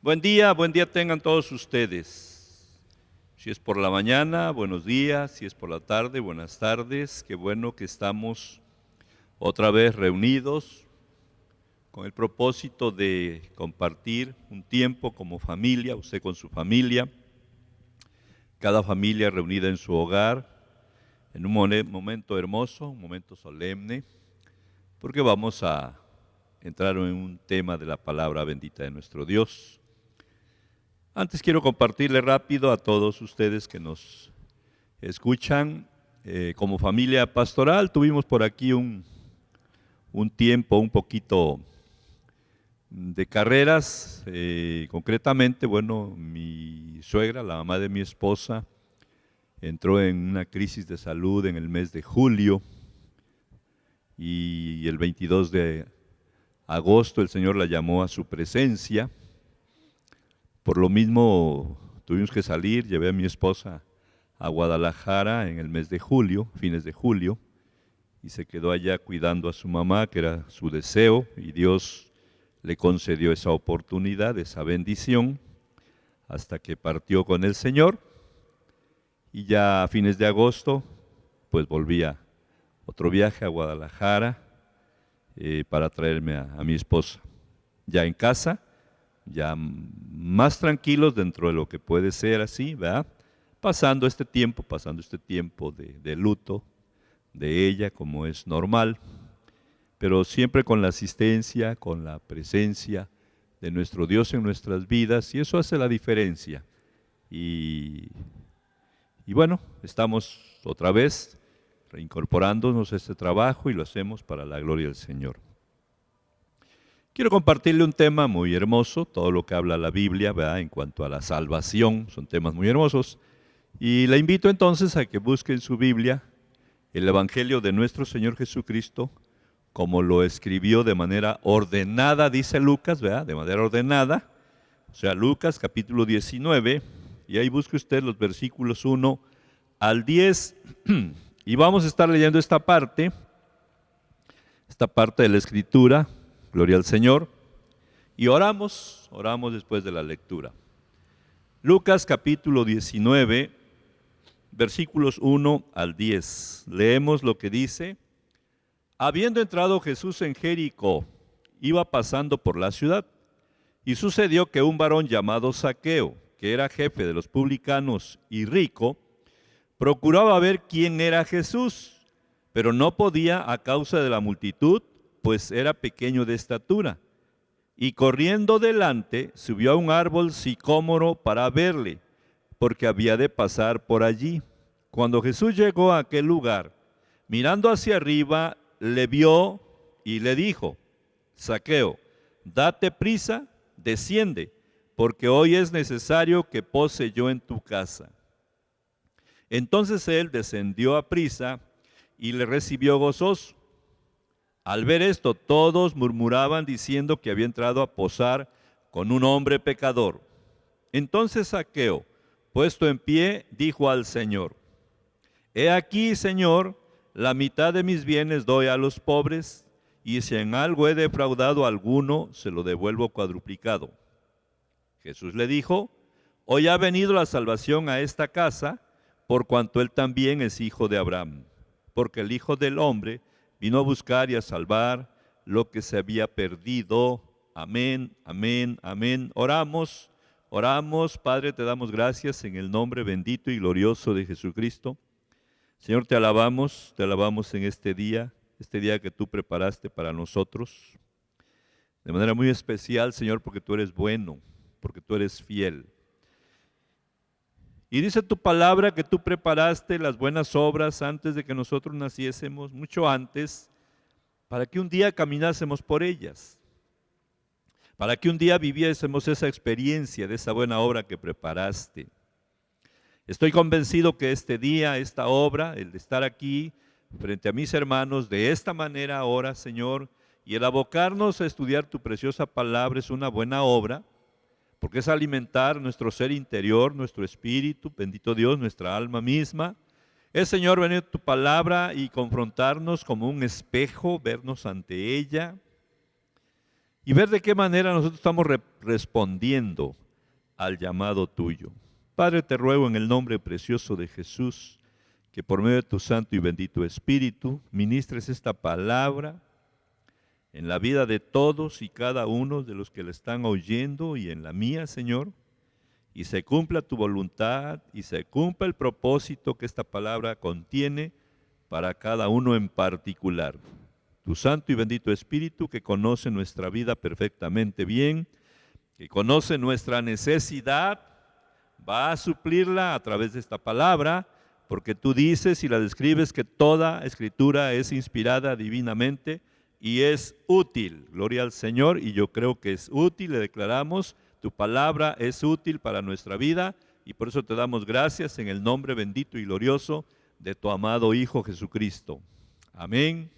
Buen día tengan todos ustedes. Si es por la mañana, buenos días, si es por la tarde, buenas tardes. Qué bueno que estamos otra vez reunidos con el propósito de compartir un tiempo como familia, usted con su familia, cada familia reunida en su hogar, en un momento hermoso, un momento solemne, porque vamos a entrar en un tema de la palabra bendita de nuestro Dios. Antes quiero compartirle rápido a todos ustedes que nos escuchan, como familia pastoral tuvimos por aquí un tiempo un poquito de carreras, concretamente, bueno, mi suegra, la mamá de mi esposa, entró en una crisis de salud en el mes de julio y el 22 de agosto el Señor la llamó a su presencia. Por lo mismo tuvimos que salir, llevé a mi esposa a Guadalajara en el mes de julio, fines de julio, y se quedó allá cuidando a su mamá, que era su deseo, y Dios le concedió esa oportunidad, esa bendición, hasta que partió con el Señor, y ya a fines de agosto, pues volvía otro viaje a Guadalajara para traerme a mi esposa. Ya en casa, ya más tranquilos dentro de lo que puede ser así, ¿verdad? Pasando este tiempo de luto de ella, como es normal, pero siempre con la asistencia, con la presencia de nuestro Dios en nuestras vidas, y eso hace la diferencia. Y, y bueno, estamos otra vez reincorporándonos a este trabajo y lo hacemos para la gloria del Señor. Quiero compartirle un tema muy hermoso, todo lo que habla la Biblia, ¿verdad? En cuanto a la salvación, son temas muy hermosos. Y la invito entonces a que busque en su Biblia el Evangelio de nuestro Señor Jesucristo, como lo escribió de manera ordenada, dice Lucas, ¿verdad? De manera ordenada, o sea, Lucas capítulo 19, y ahí busque usted los versículos 1 al 10, y vamos a estar leyendo esta parte de la Escritura, gloria al Señor, y oramos después de la lectura. Lucas capítulo 19, versículos 1 al 10. Leemos lo que dice: Habiendo entrado Jesús en Jericó, iba pasando por la ciudad, y sucedió que un varón llamado Zaqueo, que era jefe de los publicanos y rico, procuraba ver quién era Jesús, pero no podía a causa de la multitud, pues era pequeño de estatura. Y corriendo delante, subió a un árbol sicómoro para verle, porque había de pasar por allí. Cuando Jesús llegó a aquel lugar, mirando hacia arriba, le vio y le dijo: Zaqueo, date prisa, desciende, porque hoy es necesario que pose yo en tu casa. Entonces él descendió a prisa y le recibió gozoso. Al ver esto, todos murmuraban diciendo que había entrado a posar con un hombre pecador. Entonces Zaqueo, puesto en pie, dijo al Señor: He aquí, Señor, la mitad de mis bienes doy a los pobres, y si en algo he defraudado a alguno, se lo devuelvo cuadruplicado. Jesús le dijo: Hoy ha venido la salvación a esta casa, por cuanto él también es hijo de Abraham, porque el Hijo del Hombre vino a buscar y a salvar lo que se había perdido. Amén, amén, amén. Oramos, Padre, te damos gracias en el nombre bendito y glorioso de Jesucristo. Señor, te alabamos en este día que tú preparaste para nosotros, de manera muy especial, Señor, porque tú eres bueno, porque tú eres fiel. Y dice tu palabra que tú preparaste las buenas obras antes de que nosotros naciésemos, mucho antes, para que un día caminásemos por ellas, para que un día viviésemos esa experiencia de esa buena obra que preparaste. Estoy convencido que este día, esta obra, el de estar aquí frente a mis hermanos de esta manera ahora, Señor, y el abocarnos a estudiar tu preciosa palabra es una buena obra, porque es alimentar nuestro ser interior, nuestro espíritu, bendito Dios, nuestra alma misma. Es, Señor, venir tu palabra y confrontarnos como un espejo, vernos ante ella. y ver de qué manera nosotros estamos respondiendo al llamado tuyo. Padre, te ruego en el nombre precioso de Jesús, que por medio de tu santo y bendito Espíritu, ministres esta palabra en la vida de todos y cada uno de los que la están oyendo y en la mía, Señor, y se cumpla tu voluntad y se cumpla el propósito que esta palabra contiene para cada uno en particular. Tu santo y bendito Espíritu, que conoce nuestra vida perfectamente bien, que conoce nuestra necesidad, va a suplirla a través de esta palabra, porque tú dices y la describes que toda escritura es inspirada divinamente y es útil. Gloria al Señor, y yo creo que es útil, le declaramos, tu palabra es útil para nuestra vida, y por eso te damos gracias en el nombre bendito y glorioso de tu amado Hijo Jesucristo. Amén,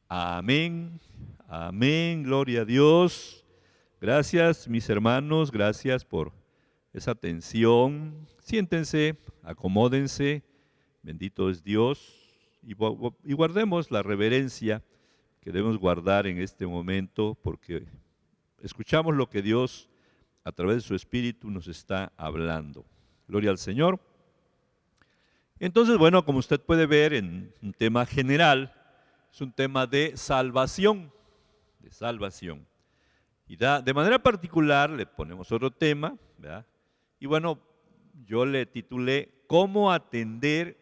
amén, amén, gloria a Dios. Gracias, mis hermanos, gracias por esa atención. Siéntense, acomódense, bendito es Dios, y guardemos la reverencia que debemos guardar en este momento, porque escuchamos lo que Dios a través de su Espíritu nos está hablando. Gloria al Señor. Entonces, bueno, como usted puede ver en un tema general, es un tema de salvación, de salvación. Y de manera particular le ponemos otro tema, ¿verdad? Y bueno, yo le titulé ¿Cómo atender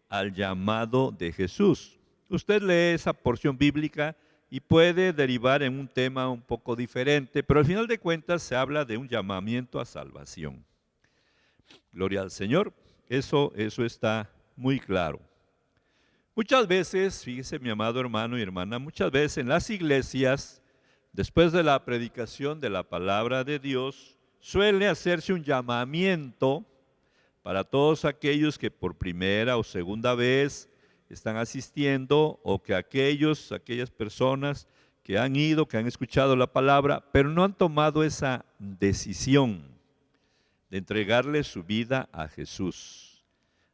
al llamado de Jesús? Usted lee esa porción bíblica y puede derivar en un tema un poco diferente, pero al final de cuentas se habla de un llamamiento a salvación. Gloria al Señor, eso está muy claro. Muchas veces, fíjese mi amado hermano y hermana, muchas veces en las iglesias, después de la predicación de la palabra de Dios, suele hacerse un llamamiento para todos aquellos que por primera o segunda vez están asistiendo, o que aquellas personas que han ido, que han escuchado la palabra, pero no han tomado esa decisión de entregarle su vida a Jesús,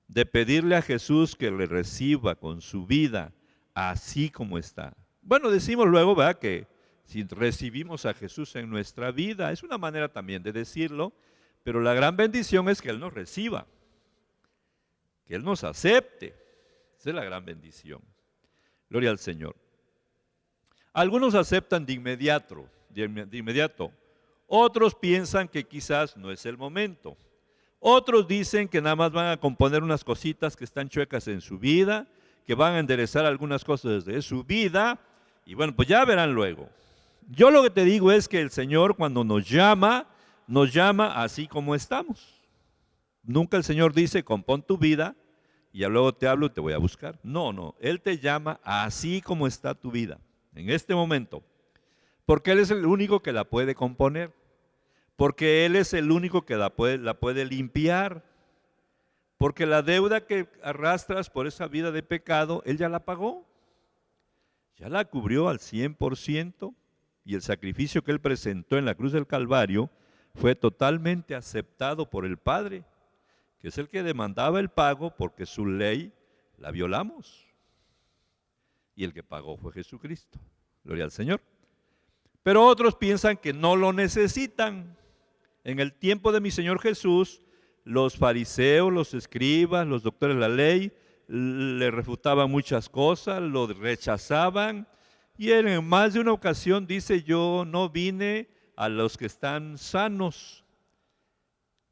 de pedirle a Jesús que le reciba con su vida así como está. Bueno, decimos luego, ¿verdad?, que si recibimos a Jesús en nuestra vida, es una manera también de decirlo, pero la gran bendición es que Él nos reciba, que Él nos acepte. Esa es la gran bendición. Gloria al Señor. Algunos aceptan de inmediato. Otros piensan que quizás no es el momento. Otros dicen que nada más van a componer unas cositas que están chuecas en su vida, que van a enderezar algunas cosas de su vida, y bueno, pues ya verán luego. Yo lo que te digo es que el Señor, cuando nos llama así como estamos. Nunca el Señor dice, compón tu vida y ya luego te hablo y te voy a buscar. No, Él te llama así como está tu vida, en este momento, porque Él es el único que la puede componer, porque Él es el único que la puede limpiar, porque la deuda que arrastras por esa vida de pecado, Él ya la pagó, ya la cubrió al 100%, y el sacrificio que Él presentó en la cruz del Calvario fue totalmente aceptado por el Padre, que es el que demandaba el pago porque su ley la violamos. Y el que pagó fue Jesucristo. Gloria al Señor. Pero otros piensan que no lo necesitan. En el tiempo de mi Señor Jesús, los fariseos, los escribas, los doctores de la ley, le refutaban muchas cosas, lo rechazaban. Y él en más de una ocasión dice, yo no vine a los que están sanos.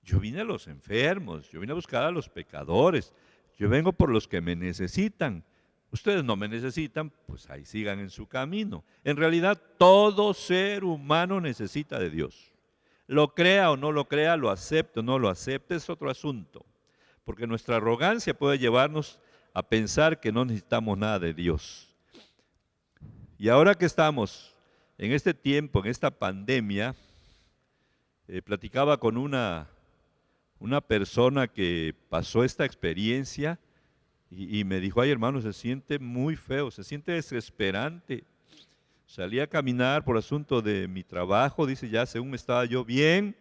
Yo vine a los enfermos, yo vine a buscar a los pecadores, yo vengo por los que me necesitan. Ustedes no me necesitan, pues ahí sigan en su camino. En realidad, todo ser humano necesita de Dios. Lo crea o no lo crea, lo acepte o no lo acepte, es otro asunto. Porque nuestra arrogancia puede llevarnos a pensar que no necesitamos nada de Dios. Y ahora que estamos en este tiempo, en esta pandemia, platicaba con una persona que pasó esta experiencia y me dijo, ay hermano, se siente muy feo, se siente desesperante. Salí a caminar por asunto de mi trabajo, dice, ya según estaba yo bien,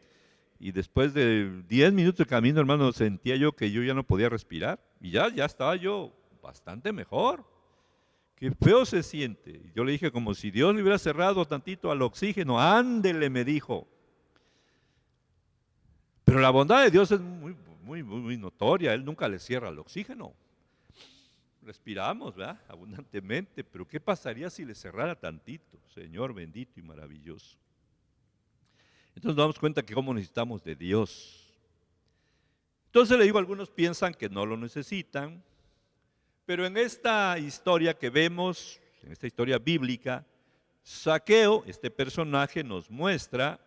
y después de 10 minutos de camino, hermano, sentía yo que yo ya no podía respirar, y ya estaba yo bastante mejor. qué feo se siente. Yo le dije, como si Dios le hubiera cerrado tantito al oxígeno. Ándele, me dijo. Pero la bondad de Dios es muy notoria. Él nunca le cierra el oxígeno. Respiramos, ¿verdad? Abundantemente. Pero ¿qué pasaría si le cerrara tantito? Señor bendito y maravilloso. Entonces nos damos cuenta que cómo necesitamos de Dios. Entonces le digo, algunos piensan que no lo necesitan. Pero en esta historia que vemos, en esta historia bíblica, Zaqueo, este personaje, nos muestra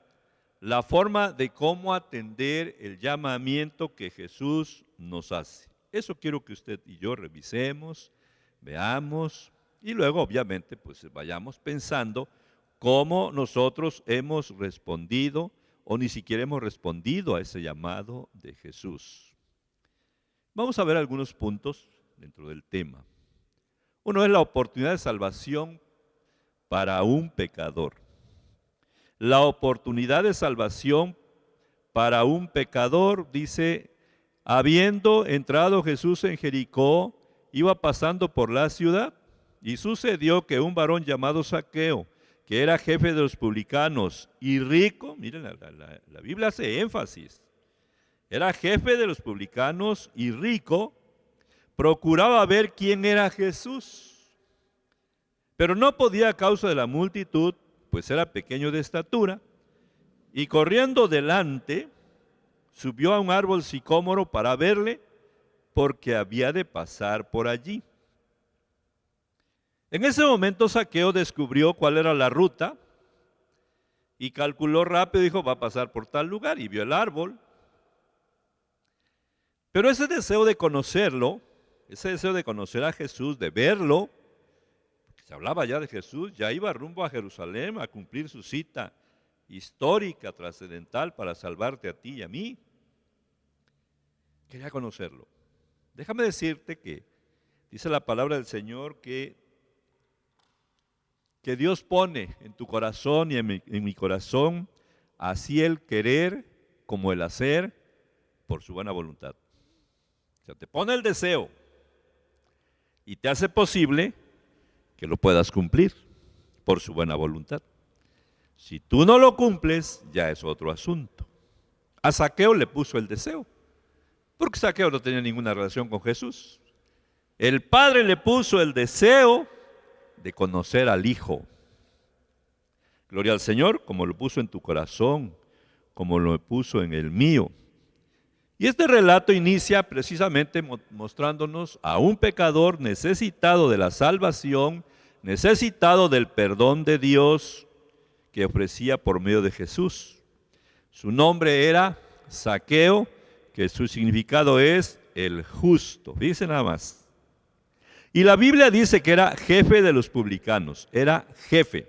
la forma de cómo atender el llamamiento que Jesús nos hace. Eso quiero que usted y yo revisemos, veamos, y luego obviamente pues vayamos pensando cómo nosotros hemos respondido o ni siquiera hemos respondido a ese llamado de Jesús. Vamos a ver algunos puntos dentro del tema. Uno es la oportunidad de salvación para un pecador. La oportunidad de salvación para un pecador, dice, habiendo entrado Jesús en Jericó, iba pasando por la ciudad, y sucedió que un varón llamado Zaqueo, que era jefe de los publicanos y rico, miren, la Biblia hace énfasis, era jefe de los publicanos y rico, procuraba ver quién era Jesús, pero no podía a causa de la multitud, pues era pequeño de estatura, y corriendo delante, subió a un árbol sicómoro para verle, porque había de pasar por allí. En ese momento Zaqueo descubrió cuál era la ruta, y calculó rápido, dijo, va a pasar por tal lugar, y vio el árbol. Pero ese deseo de conocerlo, ese deseo de conocer a Jesús, de verlo, se hablaba ya de Jesús, ya iba rumbo a Jerusalén a cumplir su cita histórica, trascendental para salvarte a ti y a mí. Quería conocerlo. Déjame decirte que dice la palabra del Señor que Dios pone en tu corazón y en mi corazón así el querer como el hacer por su buena voluntad. O sea, te pone el deseo y te hace posible que lo puedas cumplir por su buena voluntad. Si tú no lo cumples, ya es otro asunto. A Zaqueo le puso el deseo, porque Zaqueo no tenía ninguna relación con Jesús. El Padre le puso el deseo de conocer al Hijo. Gloria al Señor, como lo puso en tu corazón, como lo puso en el mío. Y este relato inicia precisamente mostrándonos a un pecador necesitado de la salvación, necesitado del perdón de Dios que ofrecía por medio de Jesús. Su nombre era Zaqueo, que su significado es el justo. Fíjense nada más. Y la Biblia dice que era jefe de los publicanos, era jefe.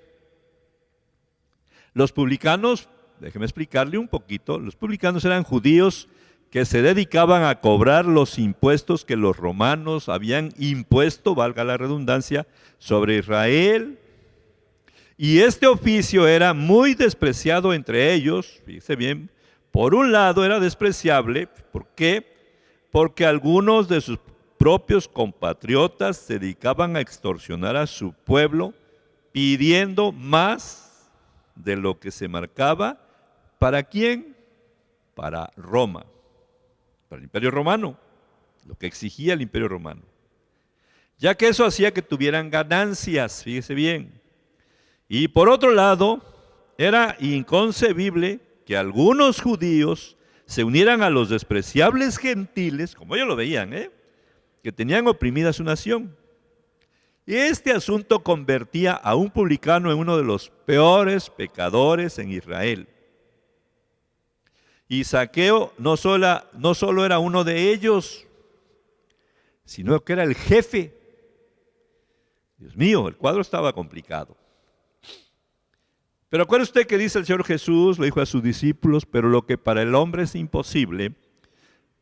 Los publicanos, déjeme explicarle un poquito, los publicanos eran judíos que se dedicaban a cobrar los impuestos que los romanos habían impuesto, valga la redundancia, sobre Israel. Y este oficio era muy despreciado entre ellos, fíjese bien, por un lado era despreciable, ¿por qué? Porque algunos de sus propios compatriotas se dedicaban a extorsionar a su pueblo, pidiendo más de lo que se marcaba. ¿Para quién? Para Roma, para el Imperio Romano, lo que exigía el Imperio Romano. Ya que eso hacía que tuvieran ganancias, fíjese bien. Y por otro lado, era inconcebible que algunos judíos se unieran a los despreciables gentiles, como ellos lo veían, que tenían oprimida su nación. Y este asunto convertía a un publicano en uno de los peores pecadores en Israel. Y Zaqueo no solo era uno de ellos, sino que era el jefe. Dios mío, el cuadro estaba complicado. Pero acuérdese usted que dice el Señor Jesús, lo dijo a sus discípulos, pero lo que para el hombre es imposible,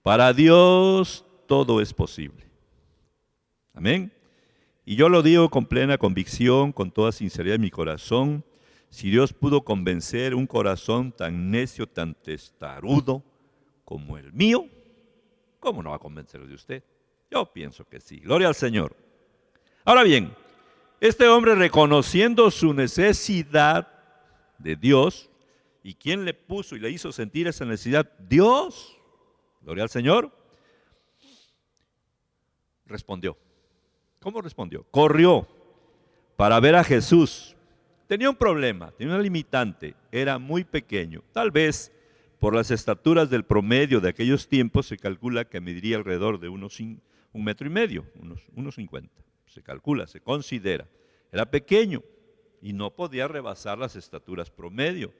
para Dios todo es posible. Amén. Y yo lo digo con plena convicción, con toda sinceridad en mi corazón. Si Dios pudo convencer un corazón tan necio, tan testarudo como el mío, ¿cómo no va a convencer de usted? Yo pienso que sí. Gloria al Señor. Ahora bien, Este hombre, reconociendo su necesidad de Dios, ¿y quién le puso y le hizo sentir esa necesidad? Dios. Gloria al Señor. Respondió. ¿Cómo respondió? Corrió para ver a Jesús. Tenía un problema, tenía una limitante, era muy pequeño. Tal vez por las estaturas del promedio de aquellos tiempos se calcula que mediría alrededor de un metro y medio, unos 50. Se calcula, se considera. Era pequeño y no podía rebasar las estaturas promedio.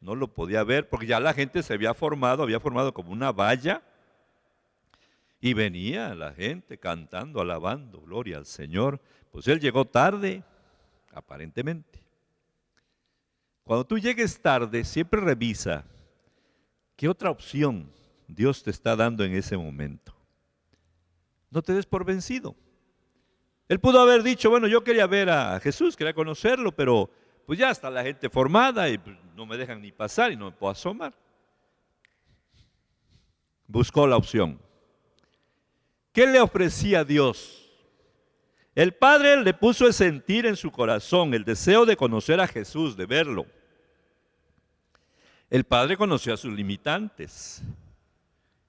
No lo podía ver porque ya la gente se había formado como una valla. Y venía la gente cantando, alabando, gloria al Señor. Pues él llegó tarde, aparentemente. Cuando tú llegues tarde, siempre revisa qué otra opción Dios te está dando en ese momento. No te des por vencido. Él pudo haber dicho, bueno, yo quería ver a Jesús, quería conocerlo, pero pues ya está la gente formada y pues, no me dejan ni pasar y no me puedo asomar. Buscó la opción. ¿Qué le ofrecía Dios? El Padre le puso el sentir en su corazón, el deseo de conocer a Jesús, de verlo. El Padre conocía sus limitantes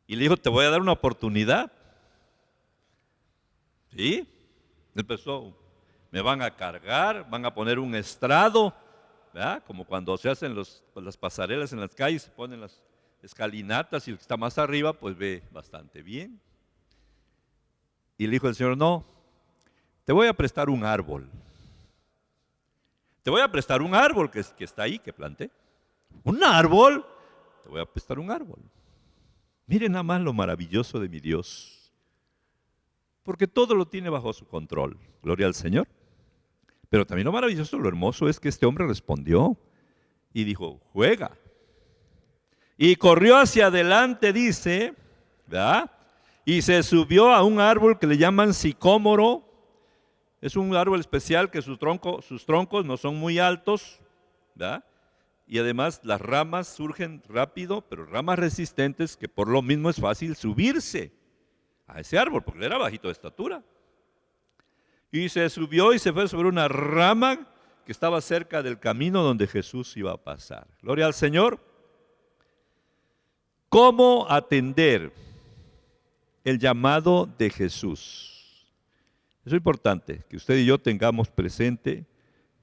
y le dijo, te voy a dar una oportunidad. ¿Sí? Empezó, me van a cargar, van a poner un estrado, ¿verdad? Como cuando se hacen las pasarelas en las calles, se ponen las escalinatas y el que está más arriba pues ve bastante bien. Y le dijo el Señor, no, te voy a prestar un árbol. Te voy a prestar un árbol que está ahí, que planté. ¿Un árbol? Te voy a prestar un árbol. Miren nada más lo maravilloso de mi Dios. Porque todo lo tiene bajo su control. Gloria al Señor. Pero también lo maravilloso, lo hermoso es que este hombre respondió y dijo, juega. Y corrió hacia adelante, dice, ¿verdad? Y se subió a un árbol que le llaman sicómoro. Es un árbol especial que sus troncos no son muy altos, ¿verdad? Y además las ramas surgen rápido, pero ramas resistentes que por lo mismo es fácil subirse a ese árbol, porque él era bajito de estatura. Y se subió y se fue sobre una rama que estaba cerca del camino donde Jesús iba a pasar. Gloria al Señor. ¿Cómo atender el llamado de Jesús? Es importante que usted y yo tengamos presente,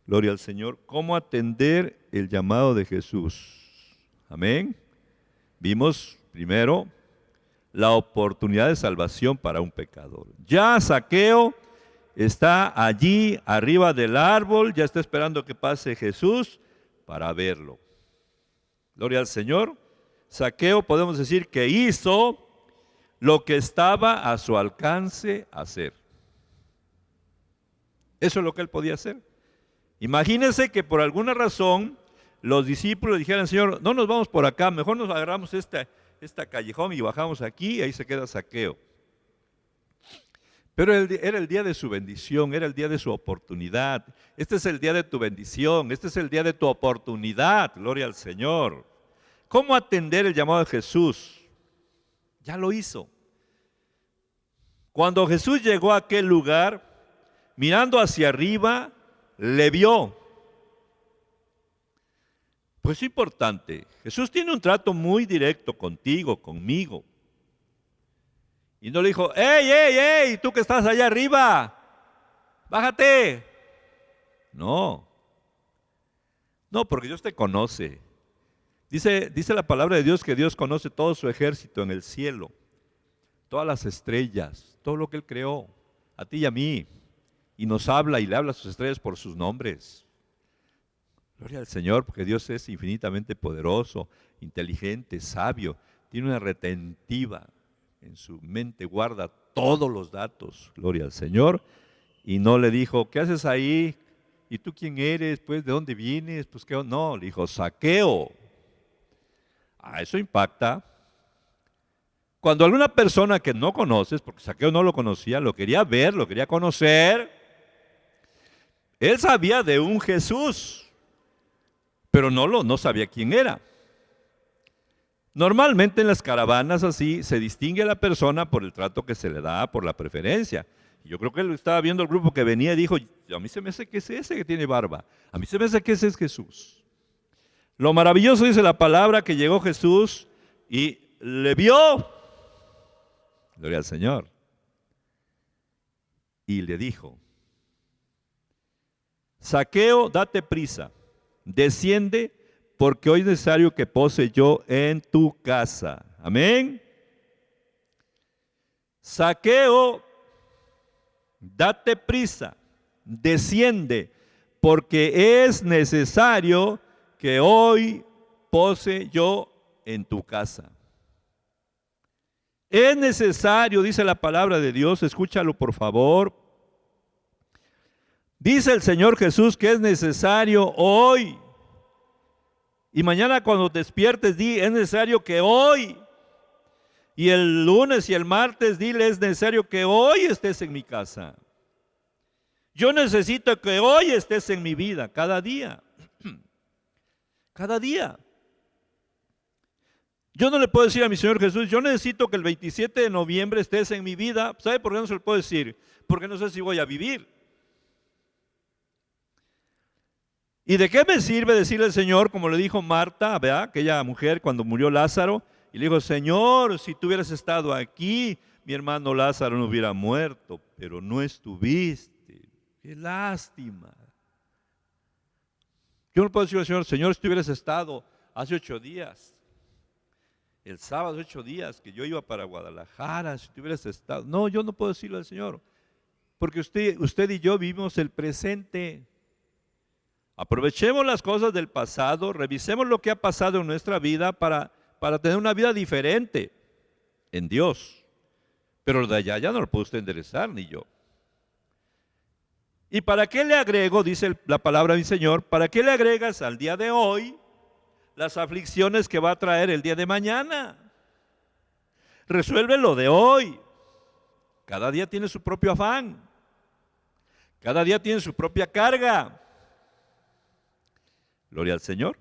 gloria al Señor, cómo atender el llamado de Jesús. Amén. Vimos primero la oportunidad de salvación para un pecador. Ya Zaqueo está allí arriba del árbol, ya está esperando que pase Jesús para verlo. Gloria al Señor. Zaqueo podemos decir que hizo lo que estaba a su alcance hacer. Eso es lo que él podía hacer. Imagínense que por alguna razón los discípulos dijeran, Señor, no nos vamos por acá, mejor nos agarramos esta callejón y bajamos aquí y ahí se queda Zaqueo. Pero era el día de su bendición, era el día de su oportunidad. Este es el día de tu bendición, este es el día de tu oportunidad, gloria al Señor. ¿Cómo atender el llamado de Jesús? Ya lo hizo. Cuando Jesús llegó a aquel lugar, mirando hacia arriba, le vio. Pues es importante. Jesús tiene un trato muy directo contigo, conmigo. Y no le dijo, ¡ey, tú que estás allá arriba! ¡Bájate! No, porque Dios te conoce. Dice la palabra de Dios que Dios conoce todo su ejército en el cielo, todas las estrellas, todo lo que Él creó, a ti y a mí. Y nos habla y le habla a sus estrellas por sus nombres. Gloria al Señor, porque Dios es infinitamente poderoso, inteligente, sabio, tiene una retentiva en su mente, guarda todos los datos. Gloria al Señor. Y no le dijo, ¿qué haces ahí? ¿Y tú quién eres? Pues, ¿de dónde vienes? Pues, ¿qué? No, le dijo, Zaqueo. Eso impacta. Cuando alguna persona que no conoces, porque Zaqueo no lo conocía, lo quería ver, lo quería conocer, él sabía de un Jesús, pero no sabía quién era. Normalmente en las caravanas así se distingue a la persona por el trato que se le da, por la preferencia. Yo creo que él estaba viendo el grupo que venía y dijo, a mí se me hace que es ese que tiene barba. A mí se me hace que ese es Jesús. Lo maravilloso dice la palabra que llegó Jesús y le vio. Gloria al Señor. Y le dijo, Zaqueo, date prisa, desciende, porque hoy es necesario que pose yo en tu casa. Amén. Zaqueo, date prisa, desciende, porque es necesario que hoy pose yo en tu casa. Es necesario, dice la palabra de Dios, escúchalo por favor. Dice el Señor Jesús que es necesario hoy. Y mañana cuando despiertes, di, es necesario que hoy. Y el lunes y el martes, dile, es necesario que hoy estés en mi casa. Yo necesito que hoy estés en mi vida, cada día. Cada día. Yo no le puedo decir a mi Señor Jesús, yo necesito que el 27 de noviembre estés en mi vida. ¿Sabe por qué no se lo puedo decir? Porque no sé si voy a vivir. ¿Y de qué me sirve decirle al Señor, como le dijo Marta, ¿verdad? Aquella mujer cuando murió Lázaro? Y le dijo, Señor, si tú hubieras estado aquí, mi hermano Lázaro no hubiera muerto, pero no estuviste. ¡Qué lástima! Yo no puedo decirle al Señor, Señor, si tú hubieras estado hace 8 días, el sábado 8 días que yo iba para Guadalajara, si tú hubieras estado. No, yo no puedo decirle al Señor, porque usted y yo vivimos el presente. Aprovechemos las cosas del pasado, revisemos lo que ha pasado en nuestra vida para tener una vida diferente en Dios. Pero lo de allá ya no lo puede usted enderezar, ni yo. ¿Y para qué le agrego, dice la palabra de mi Señor, para qué le agregas al día de hoy las aflicciones que va a traer el día de mañana? Resuelve lo de hoy. Cada día tiene su propio afán. Cada día tiene su propia carga. Gloria al Señor.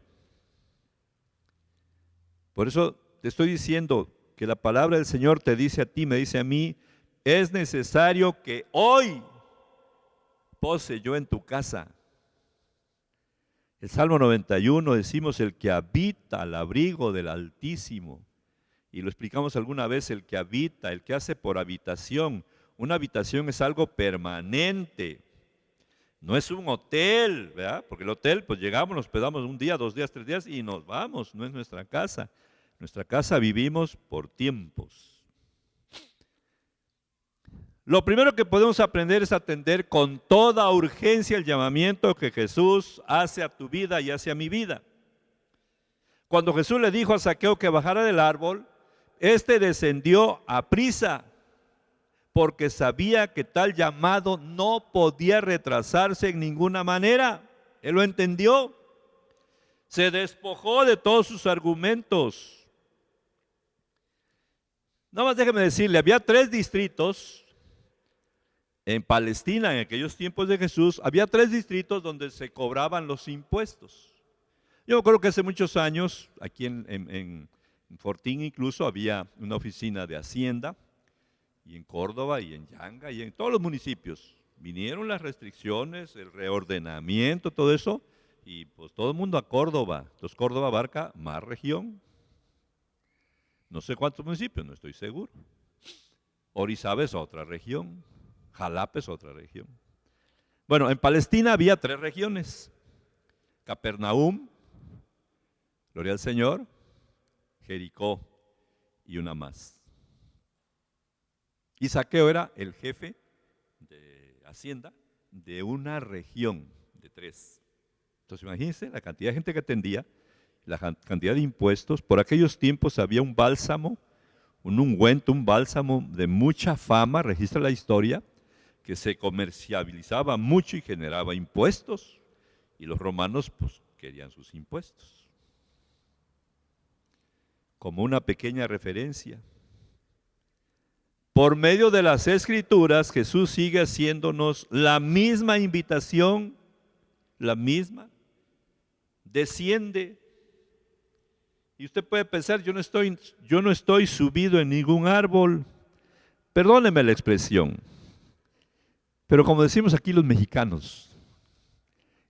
Por eso te estoy diciendo que la palabra del Señor te dice a ti, me dice a mí, es necesario que hoy pose yo en tu casa. El Salmo 91 decimos el que habita al abrigo del Altísimo. Y lo explicamos alguna vez, el que habita, el que hace por habitación. Una habitación es algo permanente. No es un hotel, ¿verdad? Porque el hotel, pues llegamos, nos hospedamos un día, 2 días, 3 días y nos vamos. No es nuestra casa. Nuestra casa vivimos por tiempos. Lo primero que podemos aprender es atender con toda urgencia el llamamiento que Jesús hace a tu vida y hace a mi vida. Cuando Jesús le dijo a Zaqueo que bajara del árbol, este descendió a prisa, porque sabía que tal llamado no podía retrasarse en ninguna manera. Él lo entendió. Se despojó de todos sus argumentos. Nada más déjeme decirle, había 3 distritos en Palestina, en aquellos tiempos de Jesús, había 3 distritos donde se cobraban los impuestos. Yo creo que hace muchos años, aquí en Fortín incluso, había una oficina de Hacienda, y en Córdoba, y en Yanga, y en todos los municipios. Vinieron las restricciones, el reordenamiento, todo eso, y pues todo el mundo a Córdoba. Entonces Córdoba abarca más región. No sé cuántos municipios, no estoy seguro. Orizaba es otra región. Jalapa es otra región. Bueno, en Palestina había 3 regiones. Capernaum, gloria al Señor, Jericó y una más. Y Zaqueo era el jefe de Hacienda de una región de 3. Entonces imagínense la cantidad de gente que atendía, la cantidad de impuestos. Por aquellos tiempos había un bálsamo, un ungüento, un bálsamo de mucha fama, registra la historia, que se comercializaba mucho y generaba impuestos. Y los romanos pues querían sus impuestos. Como una pequeña referencia. Por medio de las Escrituras, Jesús sigue haciéndonos la misma invitación, la misma. Desciende. Y usted puede pensar, yo no estoy subido en ningún árbol. Perdóneme la expresión. Pero como decimos aquí los mexicanos,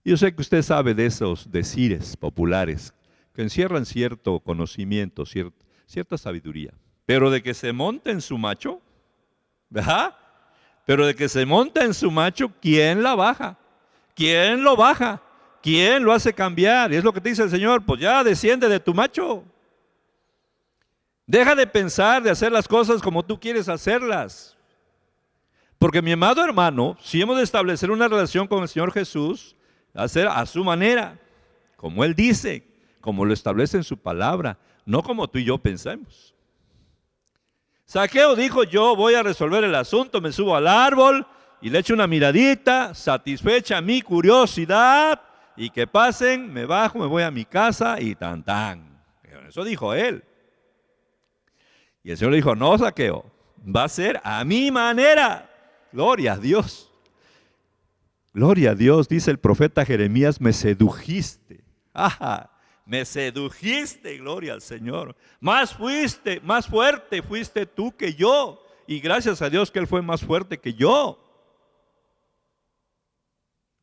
yo sé que usted sabe de esos decires populares que encierran cierto conocimiento, cierta sabiduría. Pero de que se monta en su macho, ¿verdad? Pero de que se monta en su macho, ¿quién la baja? ¿Quién lo baja? ¿Quién lo hace cambiar? Y es lo que te dice el Señor, pues ya desciende de tu macho. Deja de pensar, de hacer las cosas como tú quieres hacerlas. Porque mi amado hermano, si hemos de establecer una relación con el Señor Jesús, hacer a su manera, como Él dice, como lo establece en su palabra, no como tú y yo pensamos. Zaqueo dijo, yo voy a resolver el asunto, me subo al árbol y le echo una miradita, satisfecha mi curiosidad, y que pasen, me bajo, me voy a mi casa y tan tan. Eso dijo él. Y el Señor le dijo, no, Zaqueo, va a ser a mi manera. Gloria a Dios. Gloria a Dios, dice el profeta Jeremías, me sedujiste. Ajá, me sedujiste, gloria al Señor. Más fuerte fuiste tú que yo. Y gracias a Dios que Él fue más fuerte que yo.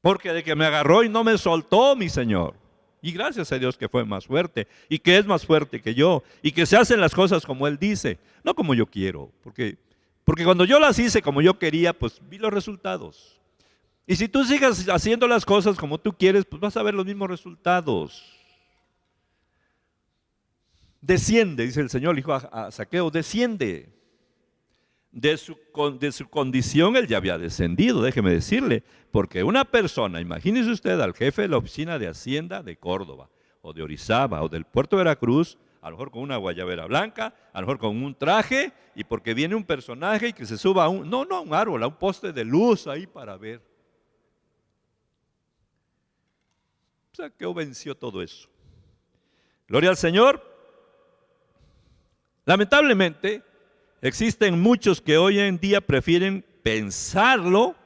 Porque de que me agarró y no me soltó, mi Señor. Y gracias a Dios que fue más fuerte y que es más fuerte que yo. Y que se hacen las cosas como Él dice, no como yo quiero. Porque cuando yo las hice como yo quería, pues vi los resultados. Y si tú sigas haciendo las cosas como tú quieres, pues vas a ver los mismos resultados. Desciende, dice el Señor, dijo a Zaqueo, desciende. De su condición él ya había descendido, déjeme decirle, porque una persona, imagínese usted al jefe de la oficina de Hacienda de Córdoba, o de Orizaba, o del puerto de Veracruz, a lo mejor con una guayabera blanca, a lo mejor con un traje, y porque viene un personaje y que se suba a un árbol, a un poste de luz ahí para ver. Zaqueo venció todo eso. Gloria al Señor. Lamentablemente, existen muchos que hoy en día prefieren pensarlo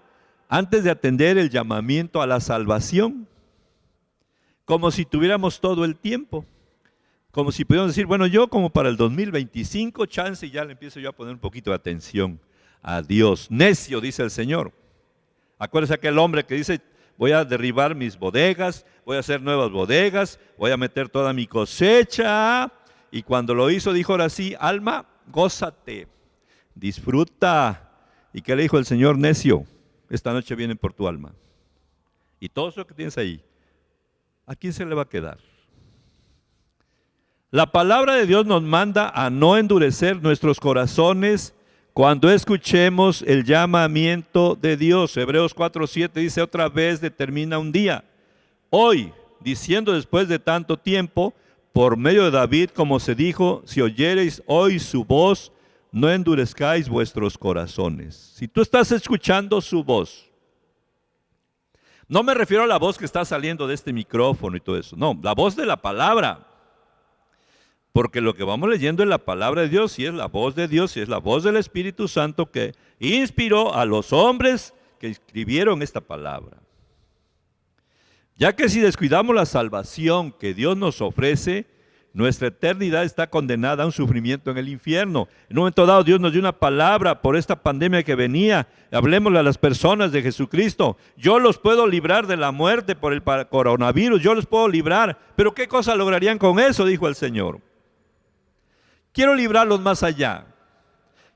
antes de atender el llamamiento a la salvación, como si tuviéramos todo el tiempo, como si pudiéramos decir, bueno, yo como para el 2025, chance y ya le empiezo yo a poner un poquito de atención a Dios. Necio, dice el Señor. Acuérdese aquel hombre que dice, voy a derribar mis bodegas, voy a hacer nuevas bodegas, voy a meter toda mi cosecha. Y cuando lo hizo, dijo ahora sí, alma, gózate, disfruta. ¿Y qué le dijo el Señor? Necio, esta noche vienen por tu alma. Y todo eso que tienes ahí, ¿a quién se le va a quedar? La palabra de Dios nos manda a no endurecer nuestros corazones cuando escuchemos el llamamiento de Dios. Hebreos 4:7 dice otra vez, determina un día. Hoy, diciendo después de tanto tiempo, por medio de David, como se dijo, si oyereis hoy su voz, no endurezcáis vuestros corazones. Si tú estás escuchando su voz, no me refiero a la voz que está saliendo de este micrófono y todo eso, no, la voz de la palabra. Porque lo que vamos leyendo es la palabra de Dios, y es la voz de Dios, y es la voz del Espíritu Santo que inspiró a los hombres que escribieron esta palabra. Ya que si descuidamos la salvación que Dios nos ofrece, nuestra eternidad está condenada a un sufrimiento en el infierno. En un momento dado Dios nos dio una palabra por esta pandemia que venía. Hablemosle a las personas de Jesucristo. Yo los puedo librar de la muerte por el coronavirus, yo los puedo librar. Pero ¿qué cosa lograrían con eso? Dijo el Señor. Quiero librarlos más allá.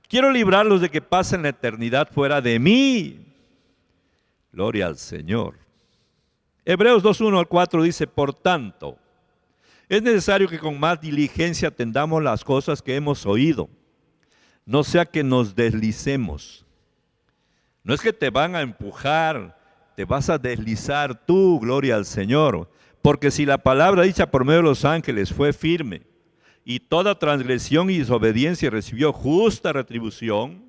Quiero librarlos de que pasen la eternidad fuera de mí. Gloria al Señor. Hebreos 2:1 al 4 dice, por tanto, es necesario que con más diligencia atendamos las cosas que hemos oído, no sea que nos deslicemos. No es que te van a empujar, te vas a deslizar tú, gloria al Señor. Porque si la palabra dicha por medio de los ángeles fue firme, y toda transgresión y desobediencia recibió justa retribución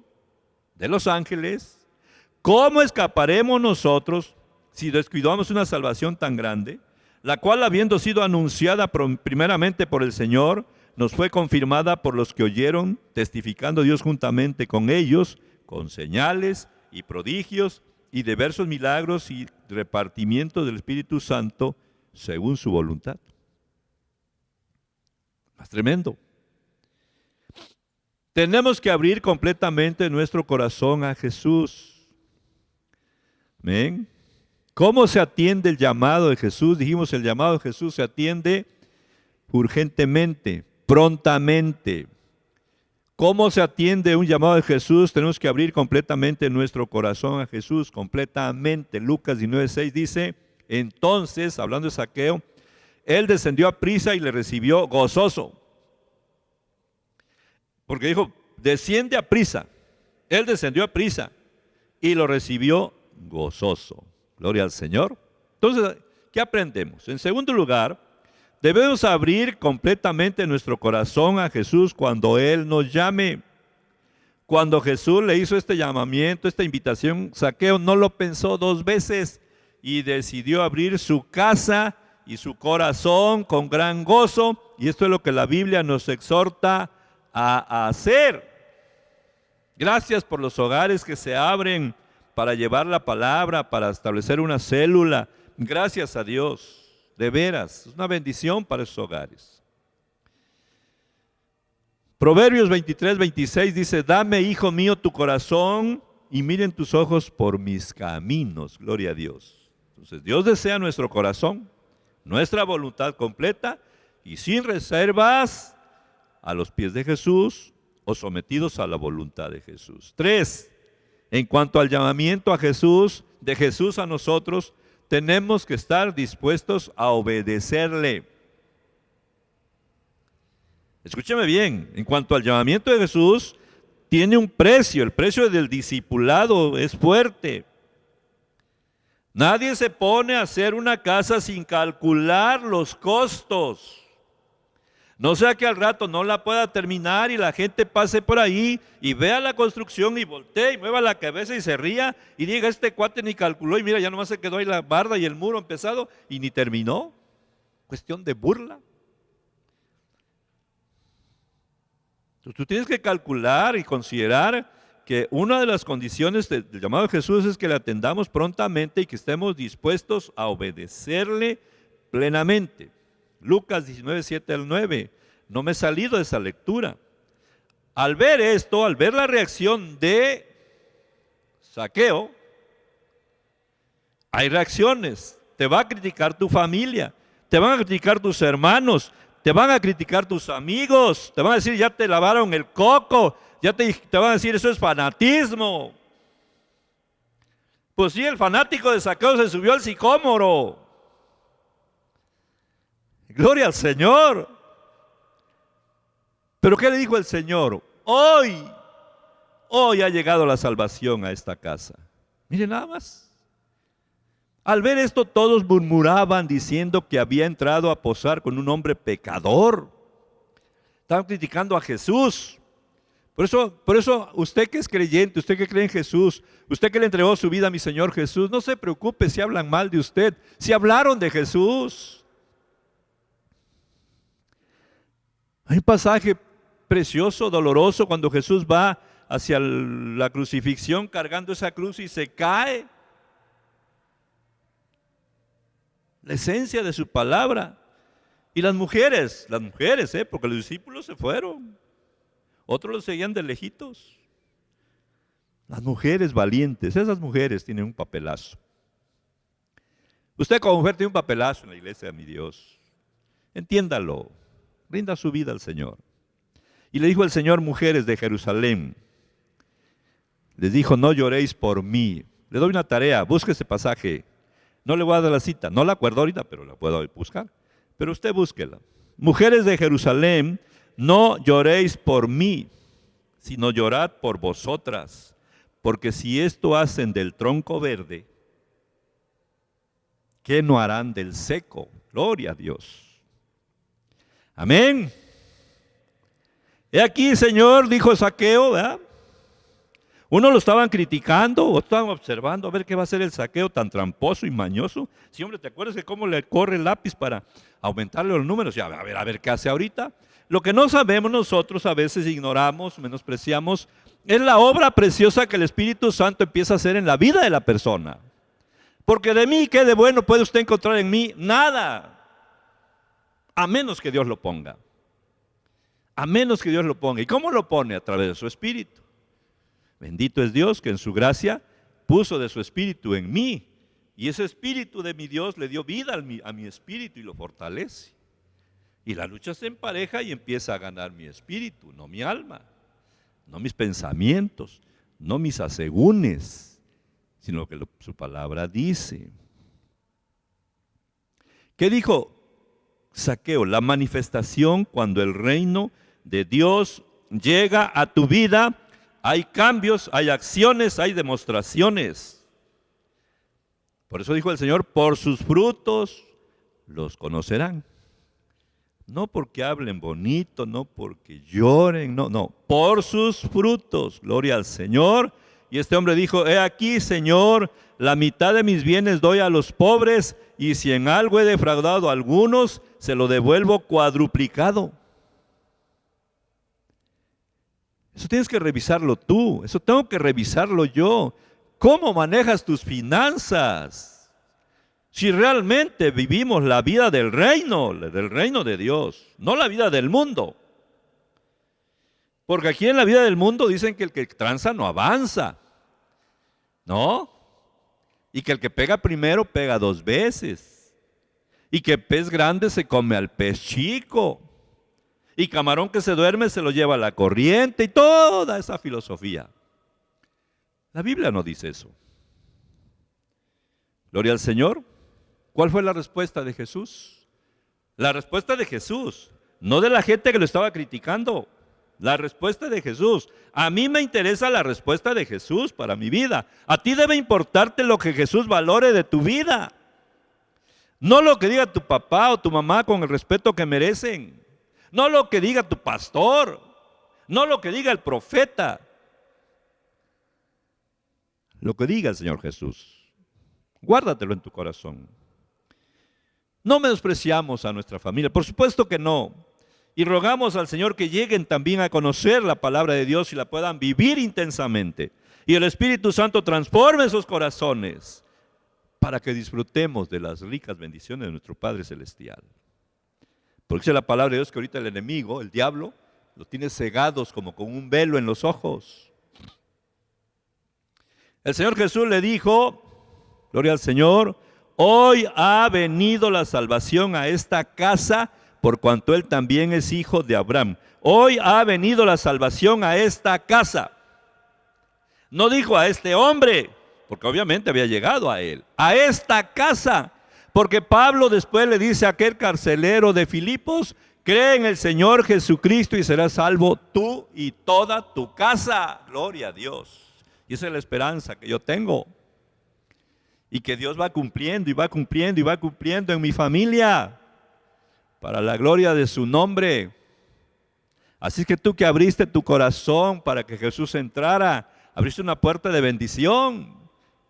de los ángeles, ¿cómo escaparemos nosotros si descuidamos una salvación tan grande, la cual, habiendo sido anunciada primeramente por el Señor, nos fue confirmada por los que oyeron, testificando Dios juntamente con ellos, con señales y prodigios y diversos milagros y repartimiento del Espíritu Santo según su voluntad? Más tremendo. Tenemos que abrir completamente nuestro corazón a Jesús. Amén. ¿Cómo se atiende el llamado de Jesús? Dijimos, el llamado de Jesús se atiende urgentemente, prontamente. ¿Cómo se atiende un llamado de Jesús? Tenemos que abrir completamente nuestro corazón a Jesús, completamente. Lucas 19:6 dice, entonces, hablando de Zaqueo, él descendió a prisa y le recibió gozoso. Porque dijo, desciende a prisa. Él descendió a prisa y lo recibió gozoso. Gloria al Señor. Entonces, ¿qué aprendemos? En segundo lugar, debemos abrir completamente nuestro corazón a Jesús cuando Él nos llame. Cuando Jesús le hizo este llamamiento, esta invitación, Zaqueo no lo pensó dos veces y decidió abrir su casa y su corazón con gran gozo. Y esto es lo que la Biblia nos exhorta a hacer. Gracias por los hogares que se abren para llevar la palabra, para establecer una célula. Gracias a Dios, de veras, es una bendición para esos hogares. Proverbios 23:26 dice, dame, hijo mío, tu corazón y miren tus ojos por mis caminos. Gloria a Dios. Entonces, Dios desea nuestro corazón, nuestra voluntad completa y sin reservas a los pies de Jesús o sometidos a la voluntad de Jesús. 3. En cuanto al llamamiento a Jesús, de Jesús a nosotros, tenemos que estar dispuestos a obedecerle. Escúcheme bien, en cuanto al llamamiento de Jesús, tiene un precio, el precio del discipulado es fuerte. Nadie se pone a hacer una casa sin calcular los costos. No sea que al rato no la pueda terminar y la gente pase por ahí y vea la construcción y voltee y mueva la cabeza y se ría y diga, este cuate ni calculó y mira, ya nomás se quedó ahí la barda y el muro empezado y ni terminó. Cuestión de burla. Entonces, tú tienes que calcular y considerar que una de las condiciones del llamado de Jesús es que le atendamos prontamente y que estemos dispuestos a obedecerle plenamente. Lucas 19:7-9. No me he salido de esa lectura. Al ver esto, al ver la reacción de Zaqueo, hay reacciones. Te va a criticar tu familia, te van a criticar tus hermanos, te van a criticar tus amigos, te van a decir, ya te lavaron el coco, te van a decir, eso es fanatismo. Pues sí, el fanático de Zaqueo se subió al sicómoro. Gloria al Señor. Pero ¿qué le dijo el Señor? Hoy ha llegado la salvación a esta casa. Miren nada más. Al ver esto todos murmuraban diciendo que había entrado a posar con un hombre pecador. Estaban criticando a Jesús. Por eso usted que es creyente, usted que cree en Jesús, usted que le entregó su vida a mi Señor Jesús, no se preocupe si hablan mal de usted, si hablaron de Jesús. Hay un pasaje precioso, doloroso, cuando Jesús va hacia la crucifixión cargando esa cruz y se cae. La esencia de su palabra. Y las mujeres, porque los discípulos se fueron. Otros los seguían de lejitos. Las mujeres valientes, esas mujeres tienen un papelazo. Usted como mujer tiene un papelazo en la iglesia de mi Dios. Entiéndalo. Rinda su vida al Señor. Y le dijo el Señor, mujeres de Jerusalén, les dijo, no lloréis por mí. Le doy una tarea, busque ese pasaje. No le voy a dar la cita, no la acuerdo ahorita, pero la puedo buscar. Pero usted búsquela. Mujeres de Jerusalén, no lloréis por mí, sino llorad por vosotras. Porque si esto hacen del tronco verde, ¿qué no harán del seco? Gloria a Dios. Amén. He aquí, Señor, dijo Zaqueo, ¿verdad? Uno lo estaban criticando, o estaban observando a ver qué va a hacer el Zaqueo tan tramposo y mañoso. Sí, hombre, ¿te acuerdas de cómo le corre el lápiz para aumentarle los números? Y a ver qué hace ahorita. Lo que no sabemos nosotros, a veces ignoramos, menospreciamos, es la obra preciosa que el Espíritu Santo empieza a hacer en la vida de la persona. Porque de mí, ¿qué de bueno puede usted encontrar en mí? Nada. A menos que Dios lo ponga. A menos que Dios lo ponga. ¿Y cómo lo pone? A través de su Espíritu. Bendito es Dios que en su gracia puso de su espíritu en mí. Y ese espíritu de mi Dios le dio vida a mi espíritu y lo fortalece. Y la lucha se empareja y empieza a ganar mi espíritu, no mi alma, no mis pensamientos, no mis asegúnes, sino lo que su palabra dice. ¿Qué dijo Zaqueo? La manifestación cuando el reino de Dios llega a tu vida, hay cambios, hay acciones, hay demostraciones. Por eso dijo el Señor, por sus frutos los conocerán. No porque hablen bonito, no porque lloren, no, por sus frutos, gloria al Señor. Y este hombre dijo, he aquí, Señor, la mitad de mis bienes doy a los pobres, y si en algo he defraudado a algunos, se lo devuelvo cuadruplicado. Eso tienes que revisarlo tú, eso tengo que revisarlo yo. ¿Cómo manejas tus finanzas? Si realmente vivimos la vida del reino de Dios, no la vida del mundo. Porque aquí en la vida del mundo dicen que el que tranza no avanza, ¿no? Y que el que pega primero pega 2 veces. Y que pez grande se come al pez chico. Y camarón que se duerme se lo lleva a la corriente y toda esa filosofía. La Biblia no dice eso. Gloria al Señor. ¿Cuál fue la respuesta de Jesús? La respuesta de Jesús, no de la gente que lo estaba criticando. La respuesta de Jesús. A mí me interesa la respuesta de Jesús para mi vida. A ti debe importarte lo que Jesús valore de tu vida. No lo que diga tu papá o tu mamá con el respeto que merecen. No lo que diga tu pastor. No lo que diga el profeta. Lo que diga el Señor Jesús. Guárdatelo en tu corazón. No menospreciamos a nuestra familia, por supuesto que no. Y rogamos al Señor que lleguen también a conocer la palabra de Dios y la puedan vivir intensamente. Y el Espíritu Santo transforme esos corazones para que disfrutemos de las ricas bendiciones de nuestro Padre Celestial. Porque dice la palabra de Dios que ahorita el enemigo, el diablo, los tiene cegados como con un velo en los ojos. El Señor Jesús le dijo, gloria al Señor, hoy ha venido la salvación a esta casa, por cuanto él también es hijo de Abraham. Hoy ha venido la salvación a esta casa. No dijo a este hombre, porque obviamente había llegado a él. A esta casa, porque Pablo después le dice a aquel carcelero de Filipos, cree en el Señor Jesucristo y serás salvo tú y toda tu casa. Gloria a Dios. Y esa es la esperanza que yo tengo. Y que Dios va cumpliendo y va cumpliendo y va cumpliendo en mi familia para la gloria de su nombre. Así que tú que abriste tu corazón para que Jesús entrara, abriste una puerta de bendición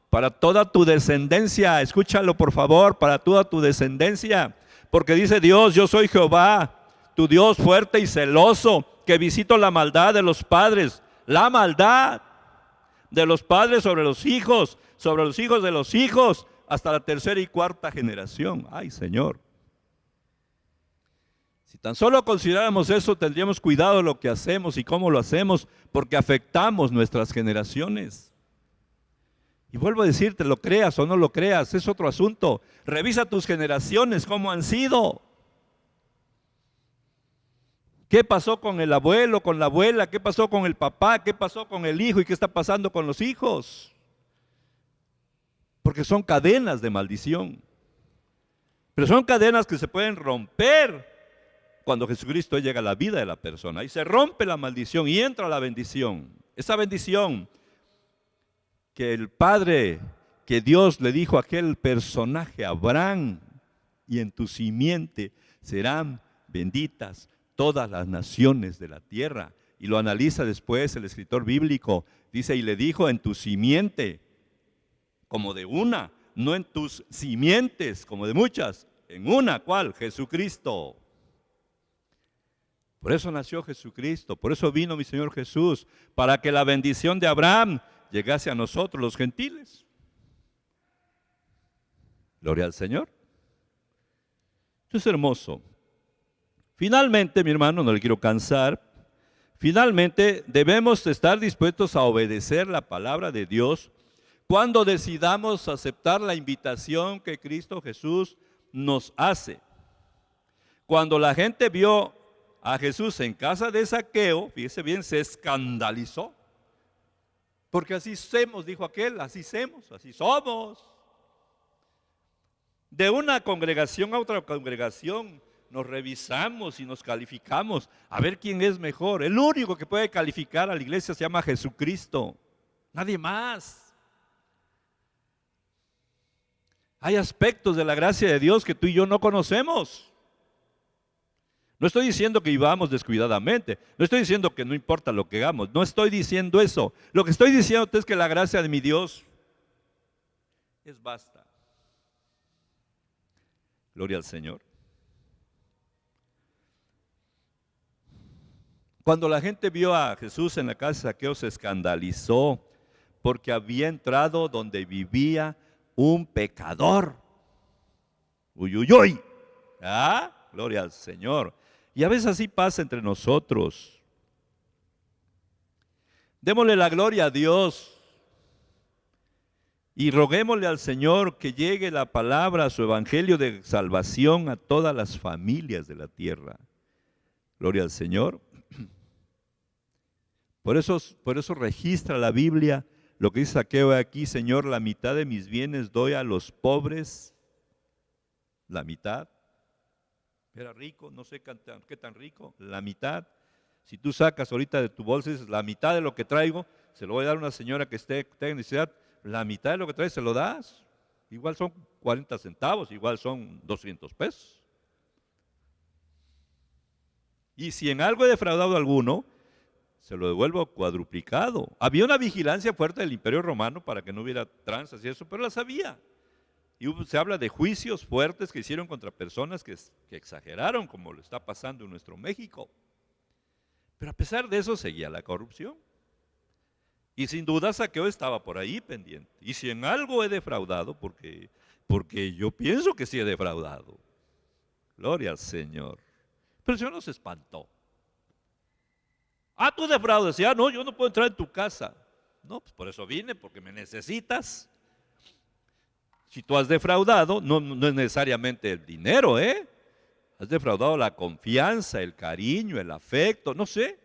para toda tu descendencia. Escúchalo por favor, para toda tu descendencia. Porque dice Dios, yo soy Jehová, tu Dios fuerte y celoso, que visito la maldad de los padres. La maldad de los padres sobre los hijos de los hijos, hasta la 3ª y 4ª generación. Ay, Señor. Si tan solo consideráramos eso, tendríamos cuidado de lo que hacemos y cómo lo hacemos, porque afectamos nuestras generaciones. Y vuelvo a decirte, lo creas o no lo creas, es otro asunto. Revisa tus generaciones, cómo han sido. ¿Qué pasó con el abuelo, con la abuela? ¿Qué pasó con el papá? ¿Qué pasó con el hijo? ¿Y qué está pasando con los hijos? Porque son cadenas de maldición. Pero son cadenas que se pueden romper cuando Jesucristo llega a la vida de la persona. Y se rompe la maldición y entra la bendición. Esa bendición que el Padre, que Dios le dijo a aquel personaje, Abraham, y en tu simiente serán benditas todas las naciones de la tierra. Y lo analiza después el escritor bíblico. Dice, y le dijo en tu simiente, como de una, no en tus simientes, como de muchas, en una, ¿cuál? Jesucristo. Por eso nació Jesucristo, por eso vino mi Señor Jesús, para que la bendición de Abraham llegase a nosotros los gentiles. Gloria al Señor. Esto es hermoso. Finalmente, mi hermano, no le quiero cansar, finalmente debemos estar dispuestos a obedecer la palabra de Dios Cuando decidamos aceptar la invitación que Cristo Jesús nos hace. Cuando la gente vio a Jesús en casa de Zaqueo, fíjese bien, se escandalizó. Porque así somos, dijo aquel, así somos. De una congregación a otra congregación nos revisamos y nos calificamos a ver quién es mejor. El único que puede calificar a la iglesia se llama Jesucristo, nadie más. Hay aspectos de la gracia de Dios que tú y yo no conocemos. No estoy diciendo que vivamos descuidadamente, no estoy diciendo que no importa lo que hagamos, no estoy diciendo eso. Lo que estoy diciendo es que la gracia de mi Dios es vasta. Gloria al Señor. Cuando la gente vio a Jesús en la casa de Zaqueo, se escandalizó porque había entrado donde vivía un pecador. Uy, uy, uy. ¿Ah? Gloria al Señor. Y a veces así pasa entre nosotros. Démosle la gloria a Dios y roguémosle al Señor que llegue la palabra, su evangelio de salvación a todas las familias de la tierra. Gloria al Señor. Por eso registra la Biblia lo que dice Zaqueo aquí: Señor, la mitad de mis bienes doy a los pobres. La mitad. Era rico, no sé qué tan rico, la mitad. Si tú sacas ahorita de tu bolsa y dices, la mitad de lo que traigo, se lo voy a dar a una señora que esté en necesidad, la mitad de lo que traes se lo das. Igual son 40 centavos, igual son 200 pesos. Y si en algo he defraudado a alguno, se lo devuelvo cuadruplicado. Había una vigilancia fuerte del Imperio Romano para que no hubiera tranzas y eso, pero las había. Y se habla de juicios fuertes que hicieron contra personas que exageraron, como lo está pasando en nuestro México. Pero a pesar de eso seguía la corrupción. Y sin duda Zaqueo estaba por ahí pendiente. Y si en algo he defraudado, porque yo pienso que sí he defraudado. Gloria al Señor. Pero el Señor no se espantó. Ah, tú defraudas. Ah, no, yo no puedo entrar en tu casa. No, pues por eso vine, porque me necesitas. Si tú has defraudado, no es necesariamente el dinero, ¿eh? Has defraudado la confianza, el cariño, el afecto, no sé.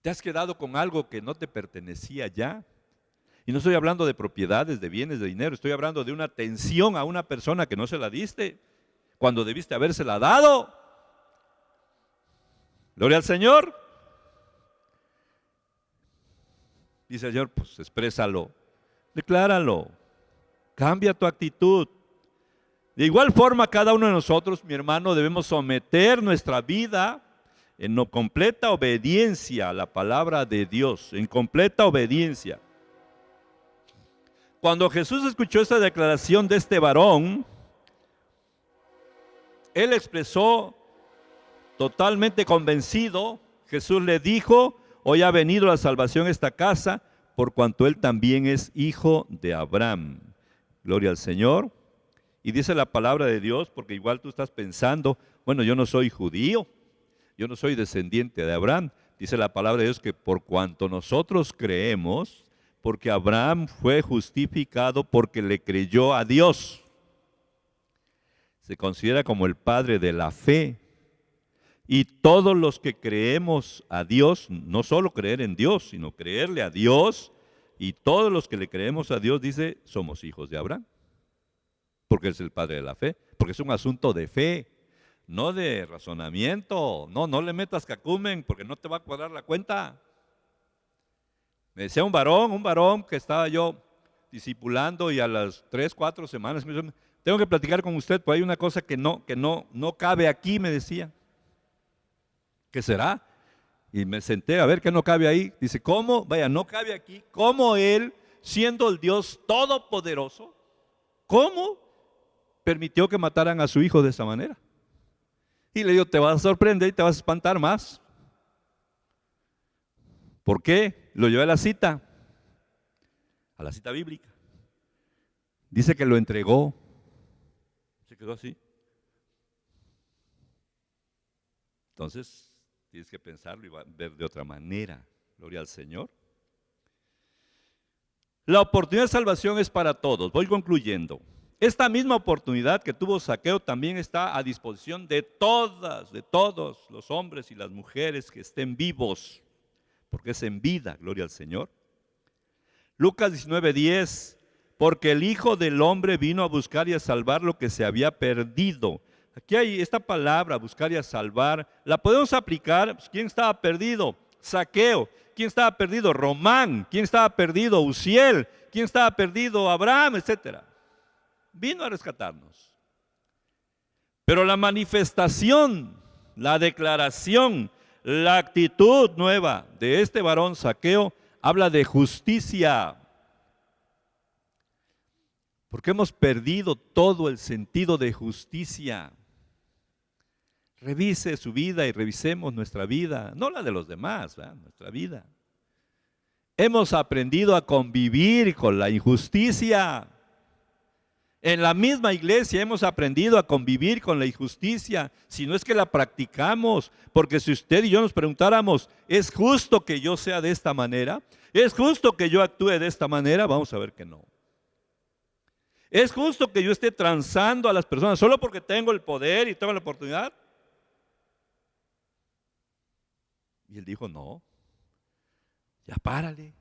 Te has quedado con algo que no te pertenecía ya. Y no estoy hablando de propiedades, de bienes, de dinero. Estoy hablando de una atención a una persona que no se la diste cuando debiste habérsela dado. Gloria al Señor. Dice el Señor, pues exprésalo. Decláralo, cambia tu actitud. De igual forma, cada uno de nosotros, mi hermano, debemos someter nuestra vida en completa obediencia a la palabra de Dios, en completa obediencia. Cuando Jesús escuchó esta declaración de este varón, él expresó totalmente convencido. Jesús le dijo: hoy ha venido la salvación a esta casa, por cuanto él también es hijo de Abraham. Gloria al Señor. Y dice la palabra de Dios, porque igual tú estás pensando, bueno, yo no soy judío, yo no soy descendiente de Abraham. Dice la palabra de Dios que por cuanto nosotros creemos, porque Abraham fue justificado porque le creyó a Dios. Se considera como el padre de la fe. Y todos los que creemos a Dios, no solo creer en Dios, sino creerle a Dios, y todos los que le creemos a Dios, dice, somos hijos de Abraham, porque es el padre de la fe, porque es un asunto de fe, no de razonamiento. No le metas cacumen, porque no te va a cuadrar la cuenta. Me decía un varón que estaba yo discipulando, y a las 3, 4 semanas me dijo, tengo que platicar con usted, pues hay una cosa que no cabe aquí, me decía. ¿Qué será? Y me senté a ver qué no cabe ahí. Dice, ¿cómo? Vaya, no cabe aquí. ¿Cómo él, siendo el Dios todopoderoso, cómo permitió que mataran a su hijo de esa manera? Y le digo, te vas a sorprender y te vas a espantar más. ¿Por qué? Lo llevé a la cita bíblica. Dice que lo entregó. Se quedó así. Entonces, tienes que pensarlo y ver de otra manera. Gloria al Señor. La oportunidad de salvación es para todos. Voy concluyendo. Esta misma oportunidad que tuvo Zaqueo también está a disposición de todos los hombres y las mujeres que estén vivos, porque es en vida, gloria al Señor. Lucas 19:10, porque el Hijo del Hombre vino a buscar y a salvar lo que se había perdido. Aquí hay esta palabra, buscar y a salvar, la podemos aplicar. Pues, ¿quién estaba perdido? Zaqueo. ¿Quién estaba perdido? Román. ¿Quién estaba perdido? Uziel. ¿Quién estaba perdido? Abraham, etcétera. Vino a rescatarnos. Pero la manifestación, la declaración, la actitud nueva de este varón Zaqueo habla de justicia. Porque hemos perdido todo el sentido de justicia. Revise su vida y revisemos nuestra vida, no la de los demás, ¿verdad? Nuestra vida. Hemos aprendido a convivir con la injusticia. En la misma iglesia hemos aprendido a convivir con la injusticia, si no es que la practicamos, porque si usted y yo nos preguntáramos, ¿es justo que yo sea de esta manera? ¿Es justo que yo actúe de esta manera? Vamos a ver que no. ¿Es justo que yo esté transando a las personas solo porque tengo el poder y tengo la oportunidad? Y él dijo, no, ya párale,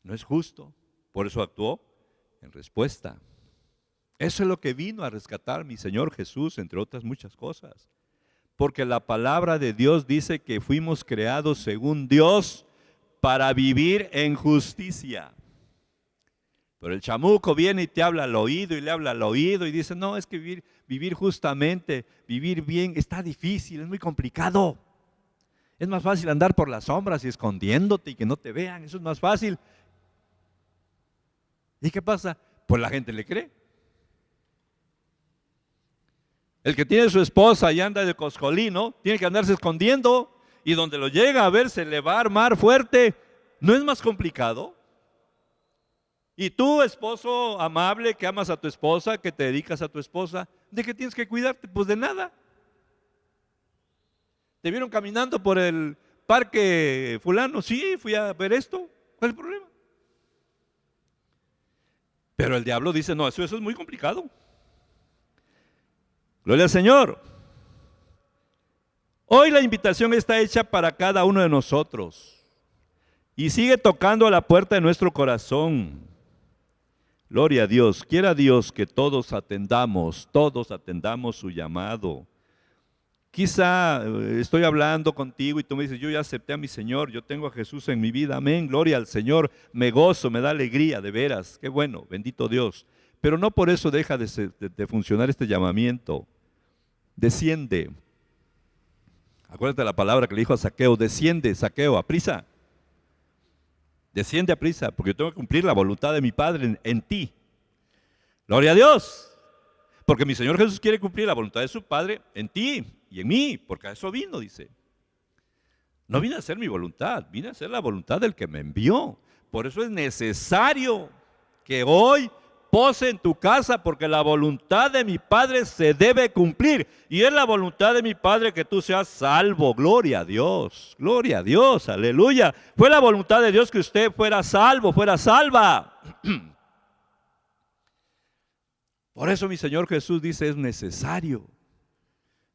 no es justo. Por eso actuó en respuesta. Eso es lo que vino a rescatar mi Señor Jesús, entre otras muchas cosas. Porque la palabra de Dios dice que fuimos creados según Dios para vivir en justicia. Pero el chamuco viene y te habla al oído y le habla al oído y dice, no, es que vivir justamente, vivir bien, está difícil, es muy complicado. Es más fácil andar por las sombras y escondiéndote y que no te vean, eso es más fácil. ¿Y qué pasa? Pues la gente le cree. El que tiene su esposa y anda de coscolino, tiene que andarse escondiendo y donde lo llega a ver se le va a armar fuerte. ¿No es más complicado? Y tú, esposo amable, que amas a tu esposa, que te dedicas a tu esposa, ¿de qué tienes que cuidarte? Pues de nada. ¿Te vieron caminando por el parque fulano? Sí, fui a ver esto. ¿Cuál es el problema? Pero el diablo dice, no, eso es muy complicado. Gloria al Señor. Hoy la invitación está hecha para cada uno de nosotros y sigue tocando a la puerta de nuestro corazón. Gloria a Dios. Quiera Dios que todos atendamos su llamado. Quizá estoy hablando contigo y tú me dices, yo ya acepté a mi Señor, yo tengo a Jesús en mi vida, amén, gloria al Señor, me gozo, me da alegría, de veras, qué bueno, bendito Dios. Pero no por eso deja de funcionar este llamamiento. Desciende. Acuérdate la palabra que le dijo a Zaqueo, desciende, Zaqueo, aprisa. Desciende aprisa, porque yo tengo que cumplir la voluntad de mi Padre en ti. Gloria a Dios. Porque mi Señor Jesús quiere cumplir la voluntad de su Padre en ti y en mí, porque a eso vino, dice. No vine a hacer mi voluntad, vine a hacer la voluntad del que me envió. Por eso es necesario que hoy pose en tu casa, porque la voluntad de mi Padre se debe cumplir. Y es la voluntad de mi Padre que tú seas salvo. Gloria a Dios, aleluya. Fue la voluntad de Dios que usted fuera salvo, fuera salva. Por eso mi Señor Jesús dice, es necesario.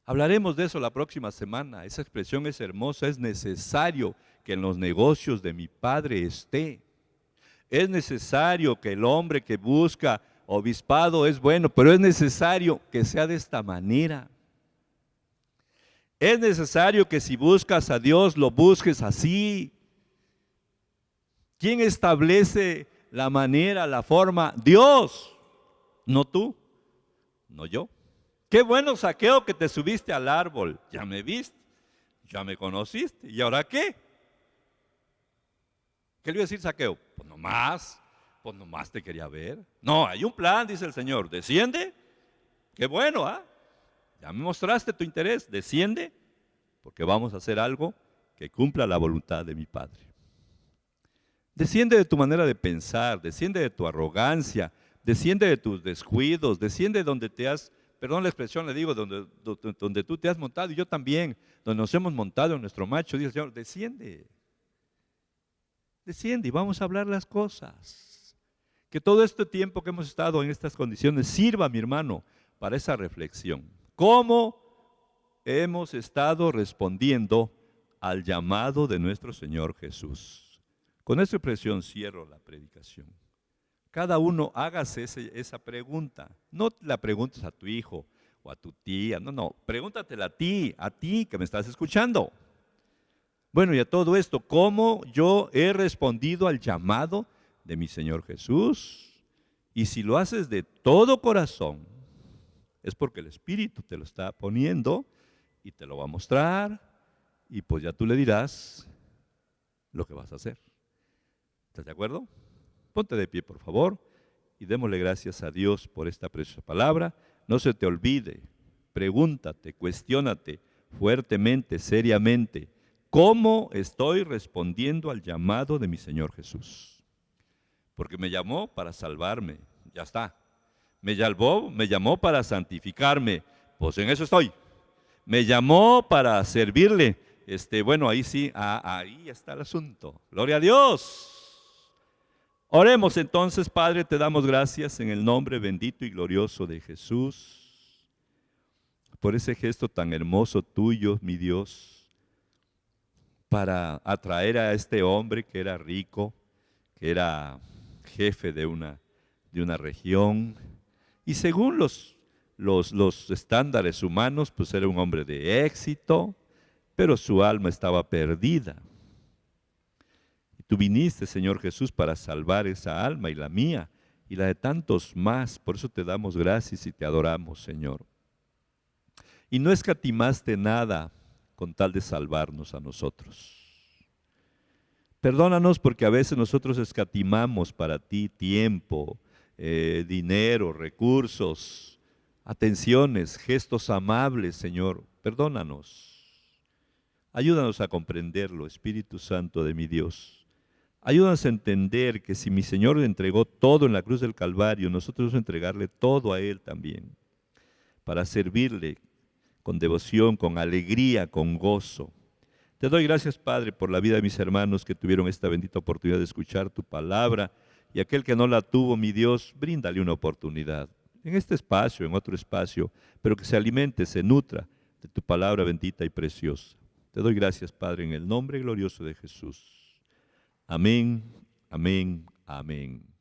Hablaremos de eso la próxima semana. Esa expresión es hermosa, es necesario que en los negocios de mi Padre esté. Es necesario que el hombre que busca obispado es bueno, pero es necesario que sea de esta manera. Es necesario que si buscas a Dios, lo busques así. ¿Quién establece la manera, la forma? Dios. No tú, no yo. Qué bueno, Zaqueo, que te subiste al árbol. Ya me viste, ya me conociste. ¿Y ahora qué? ¿Qué le iba a decir Zaqueo? Pues nomás te quería ver. No, hay un plan, dice el Señor. Desciende. Qué bueno, ¿ah? Ya me mostraste tu interés. Desciende, porque vamos a hacer algo que cumpla la voluntad de mi Padre. Desciende de tu manera de pensar, desciende de tu arrogancia, desciende de tus descuidos, desciende donde te has, perdón la expresión, le digo, donde tú te has montado y yo también, donde nos hemos montado en nuestro macho, dice el Señor, desciende. Desciende y vamos a hablar las cosas. Que todo este tiempo que hemos estado en estas condiciones sirva, mi hermano, para esa reflexión. ¿Cómo hemos estado respondiendo al llamado de nuestro Señor Jesús? Con esta expresión cierro la predicación. Cada uno hágase esa pregunta. No la preguntes a tu hijo o a tu tía. No, pregúntatela a ti que me estás escuchando. Bueno, y a todo esto, ¿cómo yo he respondido al llamado de mi Señor Jesús? Y si lo haces de todo corazón, es porque el Espíritu te lo está poniendo y te lo va a mostrar, y pues ya tú le dirás lo que vas a hacer. ¿Estás de acuerdo? Ponte de pie, por favor, y démosle gracias a Dios por esta preciosa palabra. No se te olvide, pregúntate, cuestiónate fuertemente, seriamente, ¿cómo estoy respondiendo al llamado de mi Señor Jesús? Porque me llamó para salvarme, ya está. Me llamó para santificarme, pues en eso estoy. Me llamó para servirle, bueno, ahí sí, ahí está el asunto. Gloria a Dios. Oremos entonces, Padre, te damos gracias en el nombre bendito y glorioso de Jesús, por ese gesto tan hermoso tuyo, mi Dios, para atraer a este hombre que era rico, que era jefe de una región, y según los estándares humanos, pues era un hombre de éxito, pero su alma estaba perdida. Y tú viniste, Señor Jesús, para salvar esa alma y la mía y la de tantos más. Por eso te damos gracias y te adoramos, Señor. Y no escatimaste nada con tal de salvarnos a nosotros. Perdónanos porque a veces nosotros escatimamos para ti tiempo, dinero, recursos, atenciones, gestos amables, Señor. Perdónanos. Ayúdanos a comprenderlo, Espíritu Santo de mi Dios. Ayúdanos a entender que si mi Señor le entregó todo en la cruz del Calvario, nosotros debemos entregarle todo a Él también, para servirle con devoción, con alegría, con gozo. Te doy gracias, Padre, por la vida de mis hermanos que tuvieron esta bendita oportunidad de escuchar tu palabra, y aquel que no la tuvo, mi Dios, bríndale una oportunidad, en este espacio, en otro espacio, pero que se alimente, se nutra de tu palabra bendita y preciosa. Te doy gracias, Padre, en el nombre glorioso de Jesús. Amén, amén, amén.